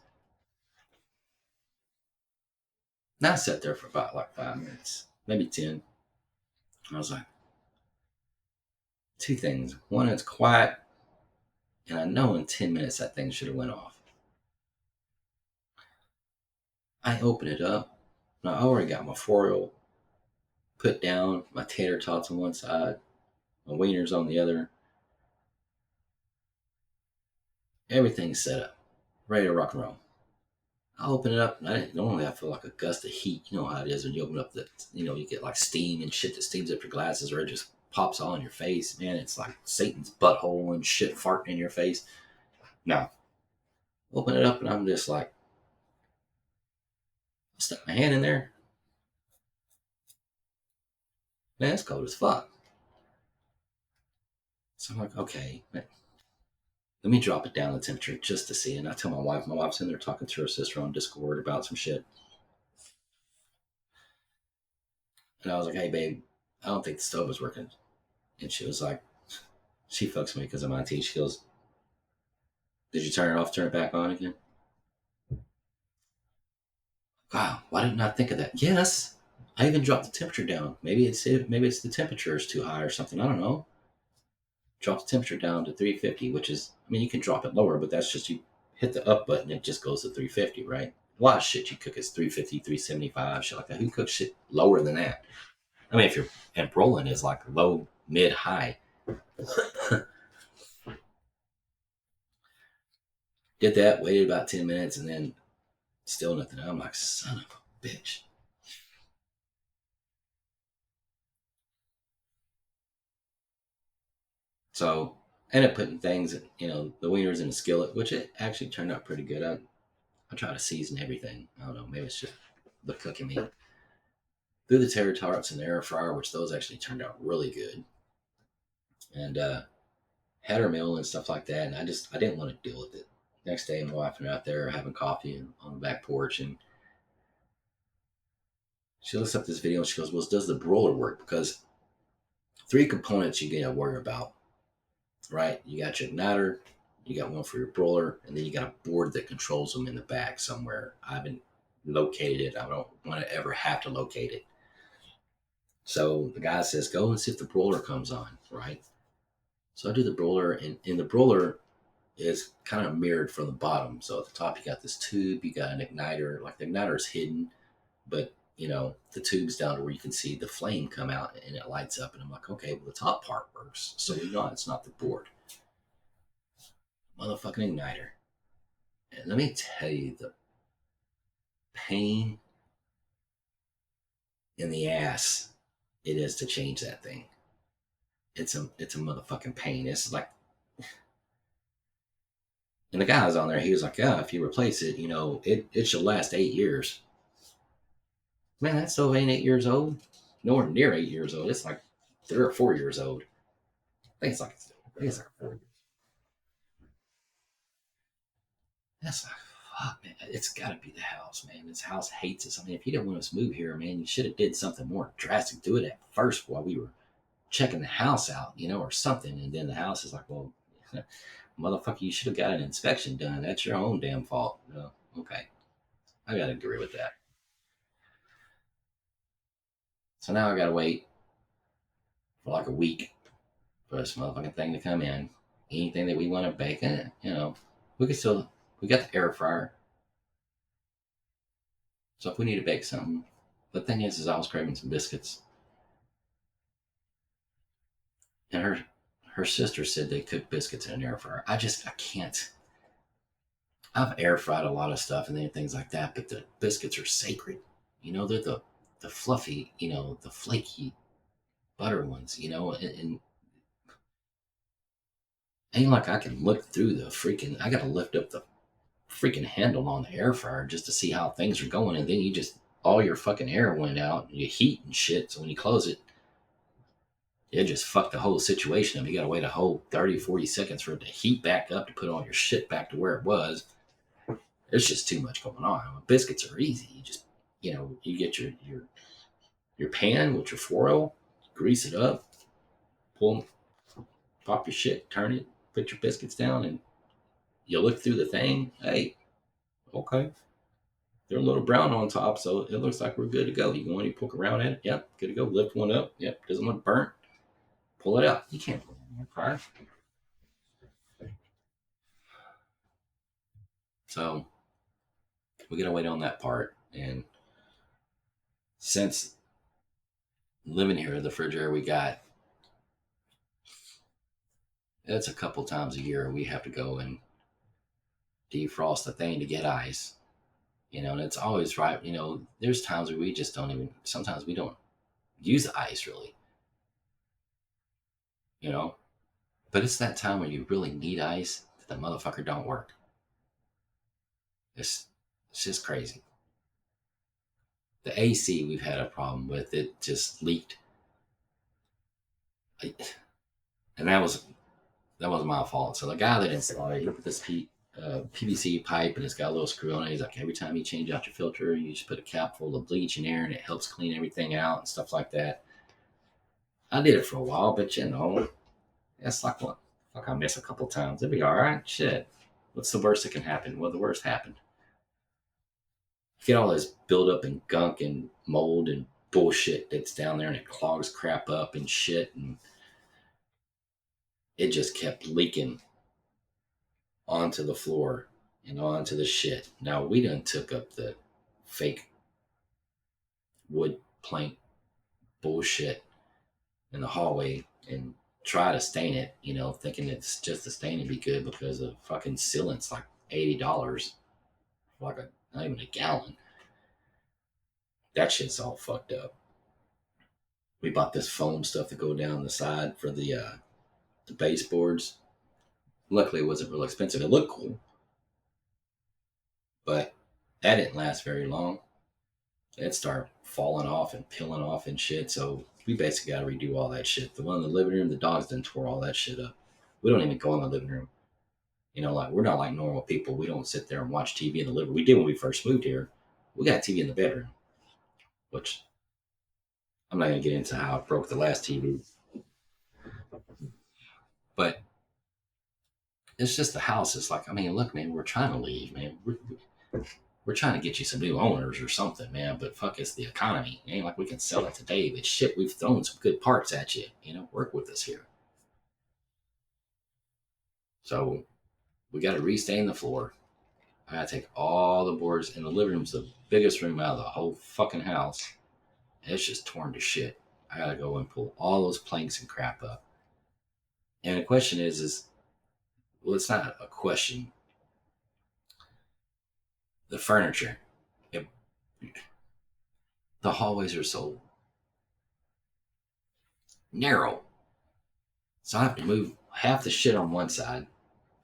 Now I sat there for about like 5 minutes, maybe 10. I was like, two things. One, it's quiet, and I know in 10 minutes that thing should have went off. I open it up, and I already got my foil put down, my tater tots on one side, my wieners on the other. Everything's set up, ready to rock and roll. I open it up, and I didn't normally I feel like a gust of heat. You know how it is when you open up you get like steam and shit that steams up your glasses, or it just pops all in your face. Man, it's like Satan's butthole and shit farting in your face. Now, open it up, and I'm just like, I stuck my hand in there. Man, it's cold as fuck. So I'm like, okay, man, let me drop it down the temperature just to see. And I tell my wife's in there talking to her sister on Discord about some shit. And I was like, hey, babe, I don't think the stove is working. And she was like, she fucks me because of my tea. She goes, did you turn it off, turn it back on again? Wow, why didn't I think of that? Yes, I even dropped the temperature down. Maybe it's the temperature is too high or something. I don't know. Drop the temperature down to 350, which is, I mean, you can drop it lower, but that's just you hit the up button, it just goes to 350, right? A lot of shit you cook is 350, 375, shit like that. Who cooks shit lower than that? I mean, if you're, and rolling is like low, mid, high. Did that, waited about 10 minutes, and then still nothing. I'm like, son of a bitch. So I ended up putting things, the wieners in the skillet, which it actually turned out pretty good. I try to season everything. I don't know, maybe it's just the cooking me. Threw the tater tarts in the air fryer, which those actually turned out really good. And had her meal and stuff like that. And I didn't want to deal with it. Next day, my wife and I are out there having coffee on the back porch, and she looks up this video and she goes, "Well, does the broiler work?" Because three components you gotta worry about, right? You got your igniter, you got one for your broiler, and then you got a board that controls them in the back somewhere. I haven't located it. I don't want to ever have to locate it. So the guy says, "Go and see if the broiler comes on," right? So I do the broiler, and the broiler is kind of mirrored from the bottom. So at the top, you got this tube, you got an igniter. Like the igniter is hidden, but the tube's down to where you can see the flame come out and it lights up. And I'm like, okay, well, the top part works. So we know it's not the board. Motherfucking igniter. And let me tell you the pain in the ass it is to change that thing. It's a motherfucking pain. It's like, and the guy was on there, he was like, yeah, if you replace it, it should last 8 years. Man, that stove ain't 8 years old. Nowhere near 8 years old. It's like 3 or 4 years old. I think it's like 4 years. That's like, fuck, man. It's got to be the house, man. This house hates us. I mean, if you didn't want us to move here, man, you should have did something more drastic. Do it at first while we were checking the house out, or something. And then the house is like, well, motherfucker, you should have got an inspection done. That's your own damn fault. Okay, I gotta agree with that. So now I gotta wait for like a week for this motherfucking thing to come in. Anything that we want to bake in it, we can still, we got the air fryer. So if we need to bake something, the thing is I was craving some biscuits, and her sister said they cook biscuits in an air fryer. I can't. I've air fried a lot of stuff and then things like that, but the biscuits are sacred. They're the fluffy, the flaky butter ones, and ain't like I can look through the freaking. I gotta lift up the freaking handle on the air fryer just to see how things are going, and then you just all your fucking air went out and you heat and shit. So when you close it, it just fucked the whole situation up. You gotta wait a whole 30, 40 seconds for it to heat back up to put all your shit back to where it was. There's just too much going on. Biscuits are easy. You just, you get your pan with your foil, grease it up, pull, pop your shit, turn it, put your biscuits down, and you look through the thing. Hey, okay, they're a little brown on top, so it looks like we're good to go. You want to poke around at it? Yep, good to go. Lift one up. Yep, doesn't look burnt. Pull it out. You can't put it in your car. So we gotta wait on that part. And since living here, the refrigerator we got, it's a couple times a year we have to go and defrost the thing to get ice. And it's always right. There's times where we just don't even. Sometimes we don't use the ice really. You know, but it's that time when you really need ice that the motherfucker don't work. It's it's just crazy. The AC we've had a problem with. It just leaked, and that was my fault. So the guy that installed it, he put this PVC pipe and it's got a little screw on it. He's like, every time you change out your filter, you just put a cap full of bleach in there and it helps clean everything out and stuff like that. I did it for a while, but it's like what? Like I miss a couple times. It'd be all right. Shit. What's the worst that can happen? Well, the worst happened. You get all this buildup and gunk and mold and bullshit that's down there and it clogs crap up and shit. And it just kept leaking onto the floor and onto the shit. Now we done took up the fake wood plank bullshit in the hallway and try to stain it, thinking it's just a stain and be good because the fucking sealant's like $80 for like not even a gallon. That shit's all fucked up. We bought this foam stuff to go down the side for the the baseboards. Luckily, it wasn't real expensive. It looked cool, but that didn't last very long. It started falling off and peeling off and shit. So we basically got to redo all that shit. The one in the living room, the dogs done tore all that shit up. We don't even go in the living room. Like we're not like normal people. We don't sit there and watch TV in the living room. We did when we first moved here. We got TV in the bedroom, which I'm not going to get into how it broke the last TV. But it's just the house. It's like, I mean, look, man, we're trying to leave, man. We're trying to get you some new owners or something, man. But fuck, it's the economy. It ain't like we can sell it today. But shit, we've thrown some good parts at you. Work with us here. So we got to restain the floor. I got to take all the boards in the living room's the biggest room out of the whole fucking house. It's just torn to shit. I got to go and pull all those planks and crap up. And the question is, well, it's not a question. The furniture, it, the hallways are so narrow. So I have to move half the shit on one side,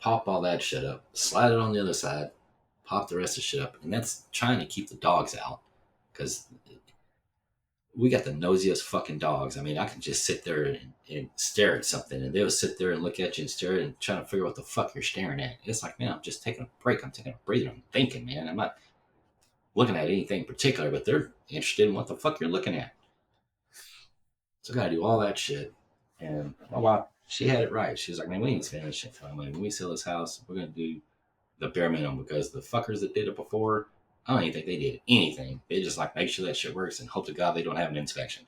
pop all that shit up, slide it on the other side, pop the rest of the shit up. And that's trying to keep the dogs out because we got the nosiest fucking dogs. I mean, I can just sit there and stare at something and they'll sit there and look at you and stare and trying to figure out what the fuck you're staring at. It's like, man, I'm just taking a break. I'm taking a breather. I'm thinking, man. I'm not looking at anything particular, but they're interested in what the fuck you're looking at. So I got to do all that shit. And my wife, she had it right. She was like, man, we ain't spending shit time. When we sell this house, we're going to do the bare minimum because the fuckers that did it before, I don't even think they did anything. They just like make sure that shit works and hope to God they don't have an inspection.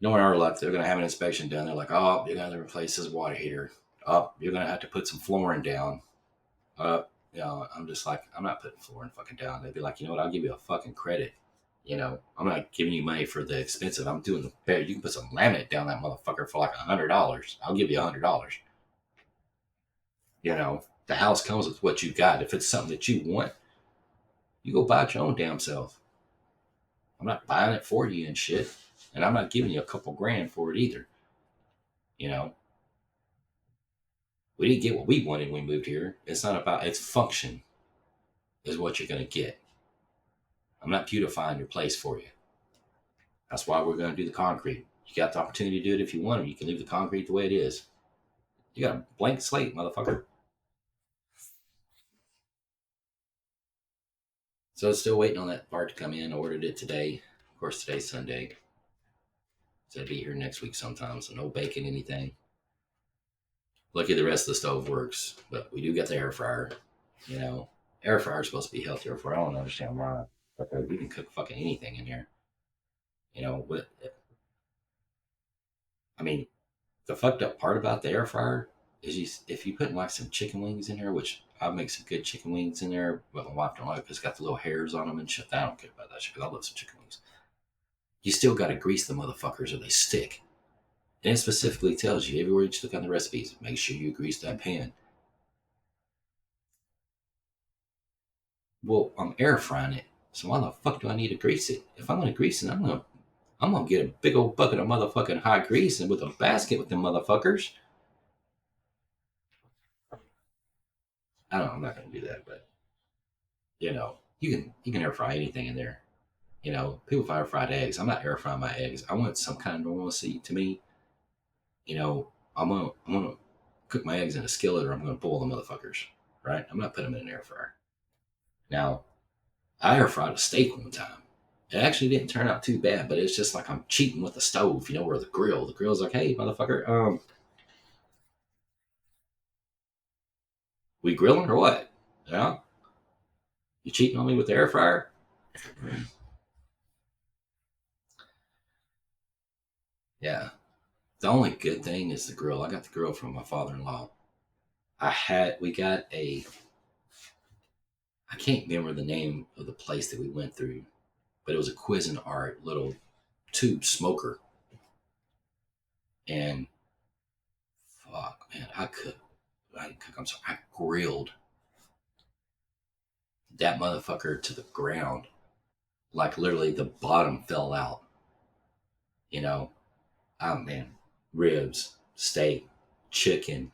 Knowing our luck, they're going to have an inspection done. They're like, oh, you're going to replace this water heater. Oh, you're going to have to put some flooring down. I'm just like, I'm not putting flooring fucking down. They'd be like, you know what? I'll give you a fucking credit. I'm not giving you money for the expensive. I'm doing the better. You can put some laminate down that motherfucker for like $100. I'll give you $100. The house comes with what you got. If it's something that you want, you go buy it your own damn self. I'm not buying it for you and shit. And I'm not giving you a couple grand for it either. You know, we didn't get what we wanted when we moved here. It's not about its function is what you're going to get. I'm not beautifying your place for you. That's why we're going to do the concrete. You got the opportunity to do it if you want, or you can leave the concrete the way it is. You got a blank slate, motherfucker. So it's still waiting on that part to come in. I ordered it today. Of course, today's Sunday. So it'll be here next week sometime. So no baking anything. Lucky the rest of the stove works, but we do get the air fryer. Air fryer is supposed to be healthier for. I don't understand why. But we can cook fucking anything in here. What? I mean, the fucked up part about the air fryer is if you put like some chicken wings in there, which I make some good chicken wings in there, but my wife don't like because it's got the little hairs on them and shit. I don't care about that shit because I love some chicken wings. You still got to grease the motherfuckers or they stick. And it specifically tells you everywhere you look on the recipes, make sure you grease that pan. Well, I'm air frying it, so why the fuck do I need to grease it? If I'm gonna grease it, I'm gonna get a big old bucket of motherfucking hot grease and with a basket with them motherfuckers. I don't know, I'm not gonna do that, but you can air fry anything in there. People fire fried eggs. I'm not air frying my eggs. I want some kind of normalcy to me. I'm gonna cook my eggs in a skillet or I'm gonna boil the motherfuckers. Right? I'm not putting them in an air fryer. Now, I air fried a steak one time. It actually didn't turn out too bad, but it's just like I'm cheating with the stove, or the grill. The grill's like, hey, motherfucker, we grilling or what? Yeah, you cheating on me with the air fryer? Yeah. The only good thing is the grill. I got the grill from my father-in-law. We got I can't remember the name of the place that we went through, but it was a Cuisinart little tube smoker. And fuck, man, I didn't cook, I'm sorry, I grilled that motherfucker to the ground. Like literally the bottom fell out, you know. Oh man. ribs, steak, chicken,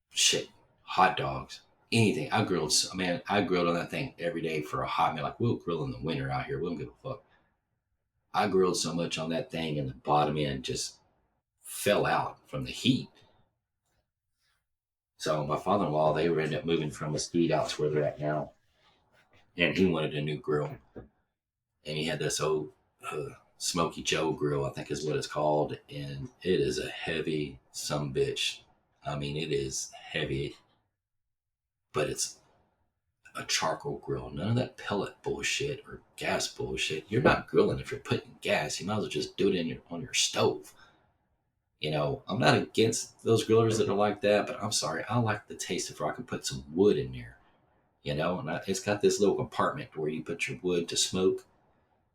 shit, hot dogs, anything. I grilled on that thing every day for a hot meal. Like we'll grill in the winter out here. We don't give a fuck. I grilled so much on that thing and the bottom end just fell out from the heat. So my father-in-law, they were ended up moving from Mesquite out to where they're at now. And he wanted a new grill. And he had this old Smoky Joe grill, I think is what it's called. And it is a heavy some bitch. I mean, it is heavy, but it's a charcoal grill. None of that pellet bullshit or gas bullshit. You're not grilling if you're putting gas. You might as well just do it on your stove. I'm not against those grillers that are like that, but I'm sorry. I like the taste of where I can put some wood in there, it's got this little compartment where you put your wood to smoke,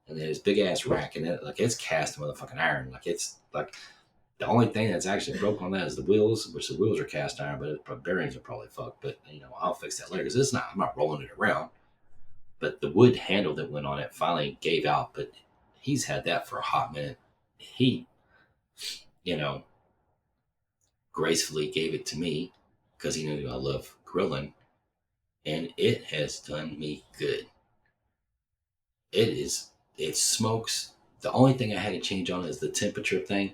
and then this big ass rack in it. Like it's cast motherfucking iron. Like it's like the only thing that's actually broken on that is the wheels, which the wheels are cast iron, but the bearings are probably fucked. But I'll fix that later because I'm not rolling it around. But the wood handle that went on it finally gave out. But he's had that for a hot minute. He, you know, gracefully gave it to me because he knew I love grilling, and it has done me good. It smokes. The only thing I had to change on is the temperature thing.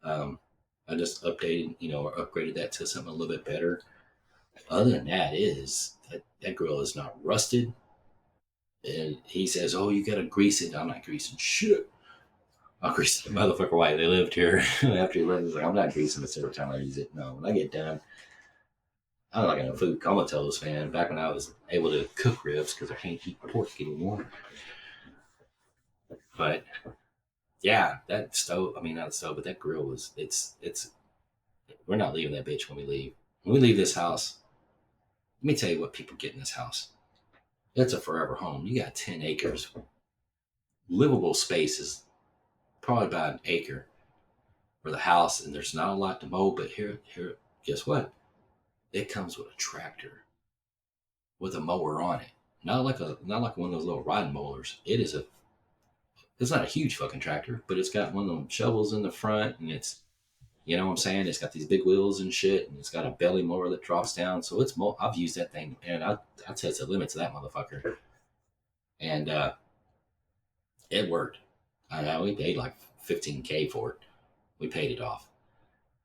Um, I just updated, or upgraded that to something a little bit better. Other than that, that grill is not rusted. And he says, "Oh, you gotta grease it." I'm not greasing shit. I'll grease the motherfucker while they lived here. After he left, he's like, "I'm not greasing this every time I use it." No, when I get done, I'm like in a food comatose, man. Back when I was able to cook ribs because I can't eat pork anymore. But yeah, that stove. I mean, not the stove, but that grill was. It's. We're not leaving that bitch when we leave. When we leave this house, let me tell you what people get in this house. It's a forever home. You got 10 acres. Livable space is probably about an acre for the house, and there's not a lot to mow. But here, guess what? It comes with a tractor with a mower on it. Not like one of those little riding mowers. It's not a huge fucking tractor, but it's got one of them shovels in the front, and it's you know what I'm saying? It's got these big wheels and shit, and it's got a belly mower that drops down. So I've used that thing, and I tested the limits of that motherfucker, and it worked. I know we paid like 15K for it. We paid it off,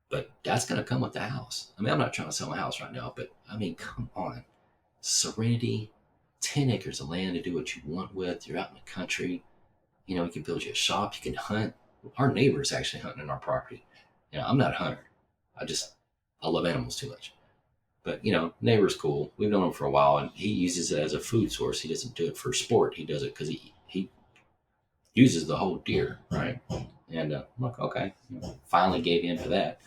but that's gonna come with the house. I mean, I'm not trying to sell my house right now, but I mean, come on, serenity, 10 acres of land to do what you want with. You're out in the country. You can build you a shop. You can hunt. Our neighbor's actually hunting in our property. I'm not a hunter. I love animals too much. But neighbor's cool. We've known him for a while, and he uses it as a food source. He doesn't do it for sport. He does it because he uses the whole deer, right? And I'm like, okay, finally gave in for that.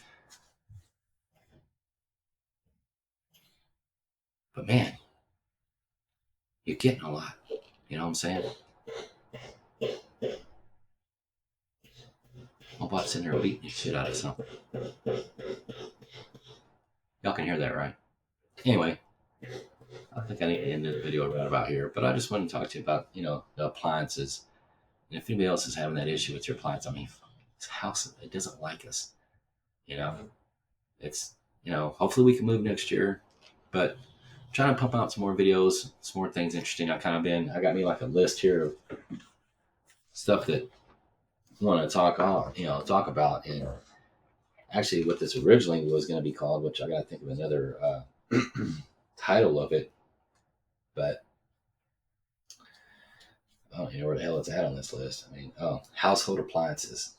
But man, you're getting a lot. You know what I'm saying? My bot's sitting there beating the shit out of something. Y'all can hear that, right? Anyway, I think I need to end the video right about here. But I just want to talk to you about, the appliances. And if anybody else is having that issue with your appliance, I mean, this house, it doesn't like us. You know, it's, hopefully we can move next year. But I'm trying to pump out some more videos, some more things interesting. I got me like a list here of stuff that I want to talk about. And actually, what this originally was going to be called, which I got to think of another title of it, but I don't even know where the hell it's at on this list. I mean, household appliances.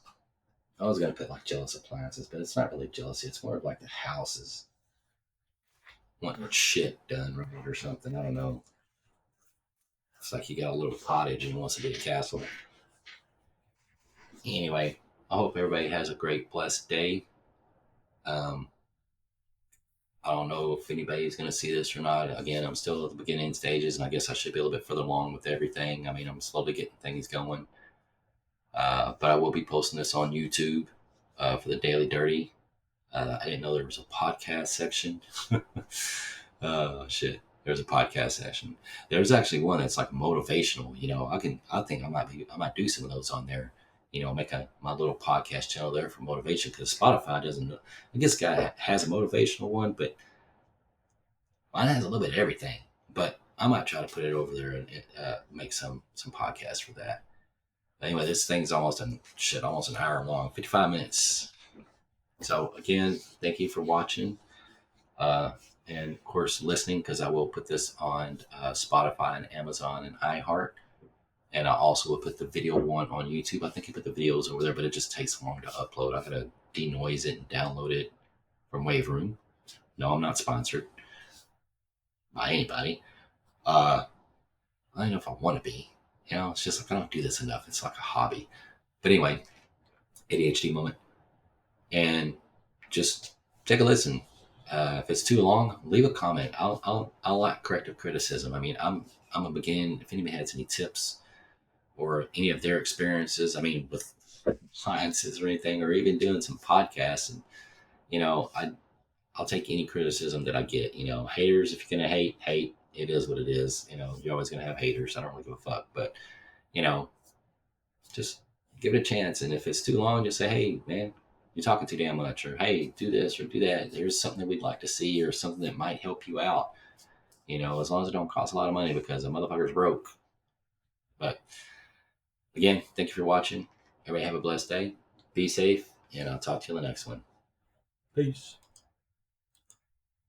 I was going to put like jealous appliances, but it's not really jealousy. It's more of like the houses wanting shit done right or something. I don't know. It's like you got a little cottage and wants to be a castle. Anyway, I hope everybody has a great, blessed day. Um, I don't know if anybody's going to see this or not. Again, I'm still at the beginning stages, and I guess I should be a little bit further along with everything. I mean, I'm slowly getting things going. But I will be posting this on YouTube for the Daily Dirty. I didn't know there was a podcast section. Oh shit! There's a podcast section. There's actually one that's like motivational. I think I might do some of those on there. make my little podcast channel there for motivation, because Spotify doesn't. I guess guy has a motivational one, but mine has a little bit of everything. But I might try to put it over there and make some podcasts for that. Anyway, this thing's almost almost an hour long, 55 minutes. So again, thank you for watching, uh, and of course listening, because I will put this on Spotify and Amazon and iHeart, and I also will put the video one on YouTube. I think I put the videos over there, but it just takes long to upload. I gotta denoise it and download it from Wave Room. No, I'm not sponsored by anybody. I don't know if I want to be. It's just like I don't do this enough. It's like a hobby. But anyway, ADHD moment, and just take a listen. If it's too long, leave a comment. I'll like corrective criticism. I mean, I'm a begin. If anybody has any tips or any of their experiences, I mean, with sciences or anything, or even doing some podcasts, and I'll take any criticism that I get. Haters, if you're gonna hate. It is what it is. You're always gonna have haters. I don't really give a fuck, but you know, just give it a chance. And if it's too long, just say, hey, man, you're talking too damn much, or hey, do this or do that. There's something that we'd like to see, or something that might help you out. As long as it don't cost a lot of money, because the motherfucker's broke. But again, thank you for watching. Everybody have a blessed day. Be safe, and I'll talk to you in the next one. Peace.